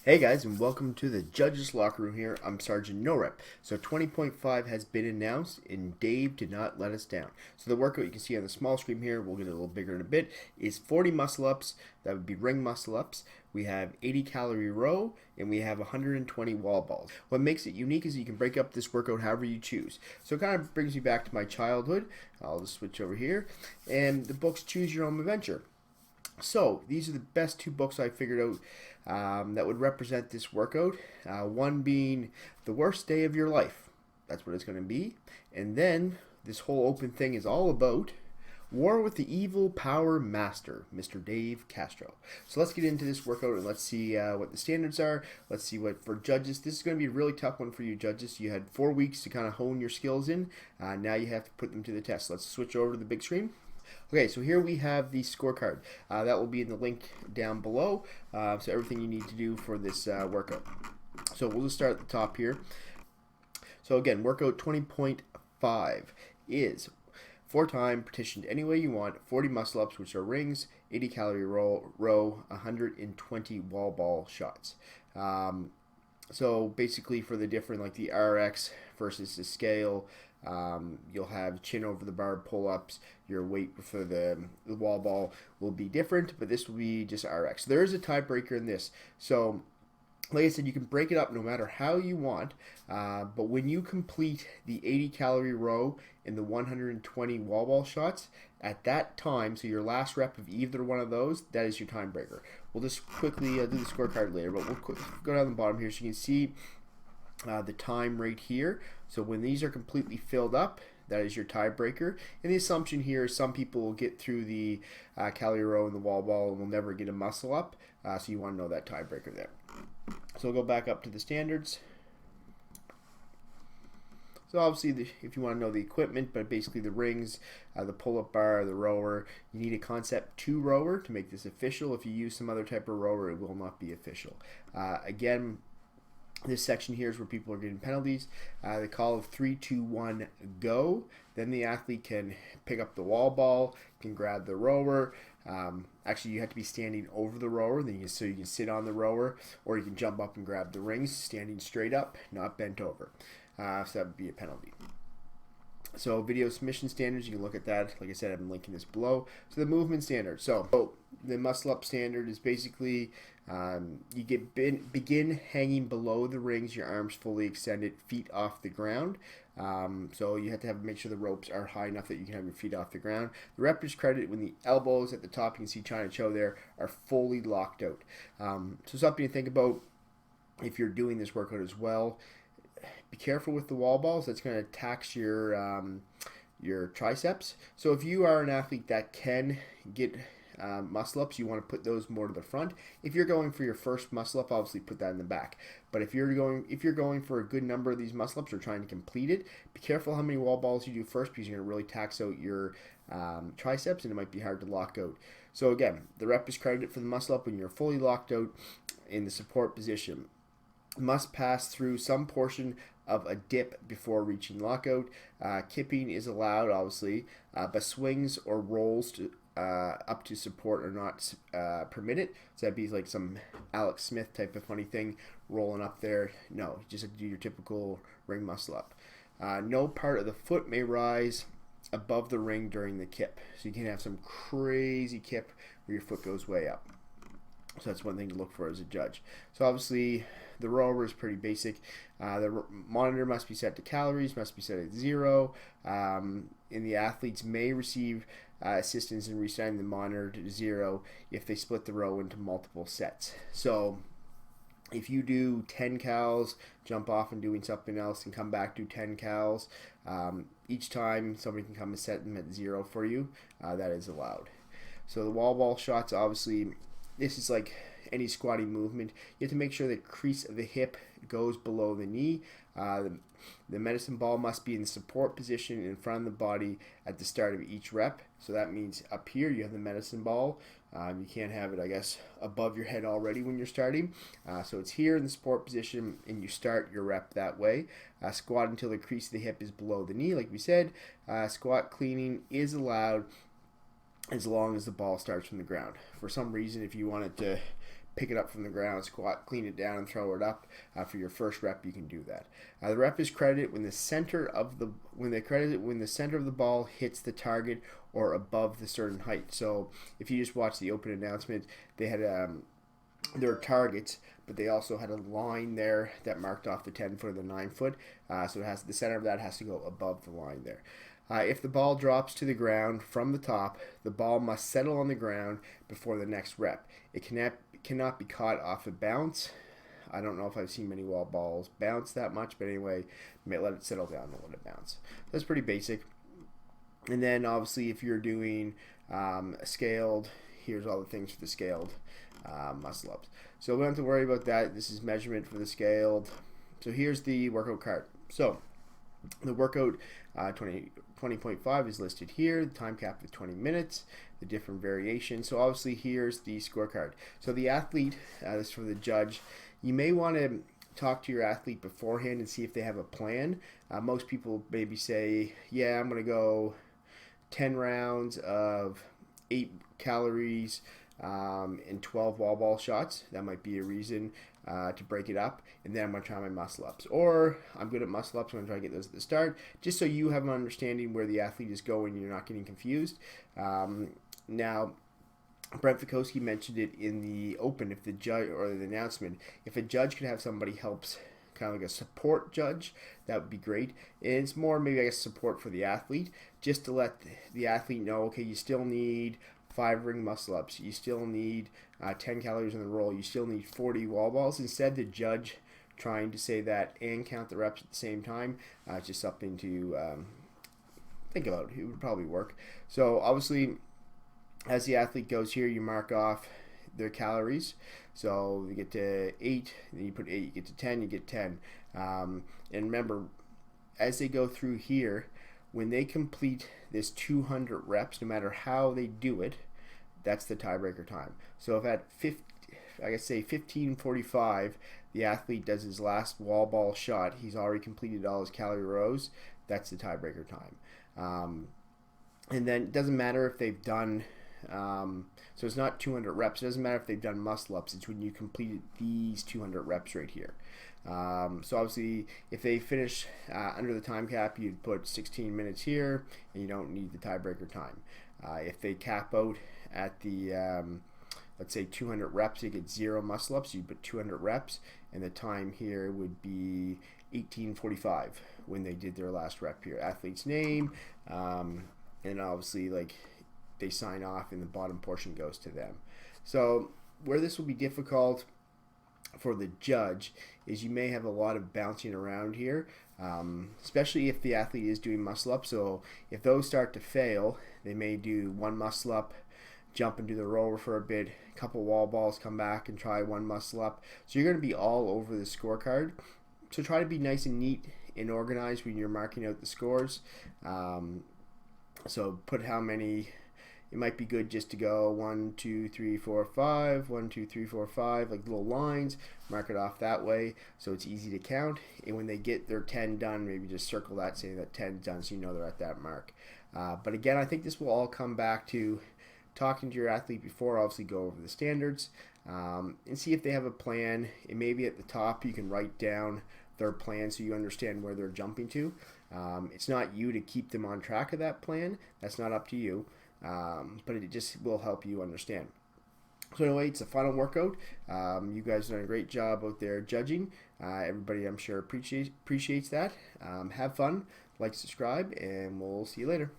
Hey guys, and welcome to the Judges Locker Room here. I'm Sergeant No Rep. So 20.5 has been announced, and Dave did not let us down. So the workout you can see on the small screen here, we'll get it a little bigger in a bit, is 40 muscle ups. That would be ring muscle ups. We have 80 calorie row, and we have 120 wall balls. What makes it unique is you can break up this workout however you choose. So it kind of brings me back to my childhood. I'll just switch over here. And the book's Choose Your Own Adventure. So these are the best two books I figured out that would represent this workout. One being The Worst Day of Your Life. That's what it's going to be. And then this whole open thing is all about War with the Evil Power Master, Mr. Dave Castro. So let's get into this workout and let's see what the standards are. Let's see what for judges. This is going to be a really tough one for you judges. You had 4 weeks to kind of hone your skills in. Now you have to put them to the test. Let's switch over to the big screen. Okay, so here we have the scorecard. That will be in the link down below. So everything you need to do for this workout. So we'll just start at the top here. So again, workout 20.5 is 4-time partitioned any way you want, 40 muscle ups, which are rings, 80 calorie row, 120 wall ball shots. So basically for the different, like the RX versus the scale, you'll have chin over the bar pull-ups. Your weight for the wall ball will be different, but this will be just RX. There is a tiebreaker in this. So like I said, you can break it up no matter how you want, but when you complete the 80 calorie row and the 120 wall ball shots, at that time, so your last rep of either one of those, that is your tiebreaker. We'll just quickly do the scorecard later, but we'll go down the bottom here so you can see the time right here. So when these are completely filled up, that is your tiebreaker. And the assumption here is some people will get through the calorie row and the wall ball and will never get a muscle up. So you want to know that tiebreaker there. So we'll go back up to the standards. So obviously, if you want to know the equipment, but basically the rings, the pull-up bar, the rower, you need a Concept 2 rower to make this official. If you use some other type of rower, it will not be official. Again, this section here is where people are getting penalties. The call of 3, 2, 1, go. Then the athlete can pick up the wall ball, can grab the rower. Actually, you have to be standing over the rower, so you can sit on the rower, or you can jump up and grab the rings, standing straight up, not bent over. So that would be a penalty. So video submission standards, you can look at that. Like I said, I'm linking this below. So the movement standard. So the muscle up standard is basically you begin hanging below the rings, your arms fully extended, feet off the ground. So you have to make sure the ropes are high enough that you can have your feet off the ground. The rep is credited when the elbows at the top, you can see China Cho there, are fully locked out. So something to think about if you're doing this workout as well. Be careful with the wall balls. That's going to tax your triceps. So if you are an athlete that can get muscle ups, you want to put those more to the front. If you're going for your first muscle up, obviously put that in the back. But if you're going for a good number of these muscle ups or trying to complete it, be careful how many wall balls you do first, because you're going to really tax out your triceps and it might be hard to lock out. So again, the rep is credited for the muscle up when you're fully locked out in the support position. Must pass through some portion of a dip before reaching lockout. Kipping is allowed, obviously, but swings or rolls up to support are not permitted. So that'd be like some Alex Smith type of funny thing, rolling up there. No, you just have to do your typical ring muscle up. No part of the foot may rise above the ring during the kip. So you can have some crazy kip where your foot goes way up. So that's one thing to look for as a judge. So obviously the rower is pretty basic. The monitor must be set to calories, must be set at 0. And the athletes may receive assistance in resetting the monitor to 0 if they split the row into multiple sets. So if you do 10 cals, jump off and doing something else and come back, do 10 cals, each time somebody can come and set them at 0 for you. That is allowed. So the wall ball shots, obviously, this is like any squatting movement. You have to make sure the crease of the hip goes below the knee. The medicine ball must be in the support position in front of the body at the start of each rep. So that means up here you have the medicine ball. You can't have it, I guess, above your head already when you're starting. So it's here in the support position, and you start your rep that way. Squat until the crease of the hip is below the knee, like we said. Squat cleaning is allowed as long as the ball starts from the ground. For some reason, if you want it to pick it up from the ground, squat, clean it down, and throw it up. For your first rep, you can do that. The rep is credited when the center of the center of the ball hits the target or above the certain height. So if you just watch the open announcement, they had their targets, but they also had a line there that marked off the 10-foot or the 9-foot. So it has the center of that has to go above the line there. If the ball drops to the ground from the top, the ball must settle on the ground before the next rep. It cannot be caught off a bounce. I don't know if I've seen many wall balls bounce that much, but anyway, let it settle down and let it bounce. That's pretty basic. And then obviously if you're doing scaled, here's all the things for the scaled muscle ups. So we don't have to worry about that. This is measurement for the scaled. So here's the workout card. So the workout 20.5 is listed here. The time cap is 20 minutes. The different variations. So obviously here's the scorecard. So the athlete, this is for the judge. You may want to talk to your athlete beforehand and see if they have a plan. Most people maybe say, yeah, I'm going to go 10 rounds of 8 calories and 12 wall ball shots. That might be a reason to break it up, and then I'm going to try my muscle ups. Or I'm good at muscle ups, I'm going to try to get those at the start, just so you have an understanding where the athlete is going and you're not getting confused. Now, Brent Fikowski mentioned it in the open, if the judge, or the announcement, if a judge could have somebody helps, kind of like a support judge, that would be great. And it's more maybe I guess support for the athlete, just to let the athlete know, okay, you still need 5 ring muscle ups, you still need 10 calories in the roll, you still need 40 wall balls. Instead, the judge trying to say that and count the reps at the same time, it's just something to think about. It would probably work. So obviously, as the athlete goes here, you mark off their calories. So you get to 8, then you put 8, you get to 10, you get 10. And remember, as they go through here, when they complete this 200 reps, no matter how they do it, that's the tiebreaker time. So if at 15:45, the athlete does his last wall ball shot, he's already completed all his calorie rows, that's the tiebreaker time. And then it doesn't matter if they've done, so it's not 200 reps, it doesn't matter if they've done muscle ups, it's when you completed these 200 reps right here. So obviously if they finish under the time cap, you'd put 16 minutes here and you don't need the tiebreaker time. If they cap out at the let's say 200 reps, you get 0 muscle ups, you put 200 reps, and the time here would be 18:45 when they did their last rep here. Athlete's name, and obviously like they sign off and the bottom portion goes to them. So where this will be difficult for the judge is you may have a lot of bouncing around here, especially if the athlete is doing muscle up. So if those start to fail, they may do 1 muscle up, jump and do the rower for a bit, a couple wall balls, come back and try 1 muscle up. So you're going to be all over the scorecard. So try to be nice and neat and organized when you're marking out the scores. So put how many. It might be good just to go 1, 2, 3, 4, 5, 1, 2, 3, 4, 5, like little lines, mark it off that way so it's easy to count. And when they get their 10 done, maybe just circle that, saying that 10's done, so you know they're at that mark. But again, I think this will all come back to talking to your athlete before, obviously go over the standards, and see if they have a plan. And maybe at the top you can write down their plan so you understand where they're jumping to. It's not you to keep them on track of that plan. That's not up to you. But it just will help you understand. So anyway, it's a final workout. You guys have done a great job out there judging. Everybody, I'm sure, appreciates that. Have fun, like, subscribe, and we'll see you later.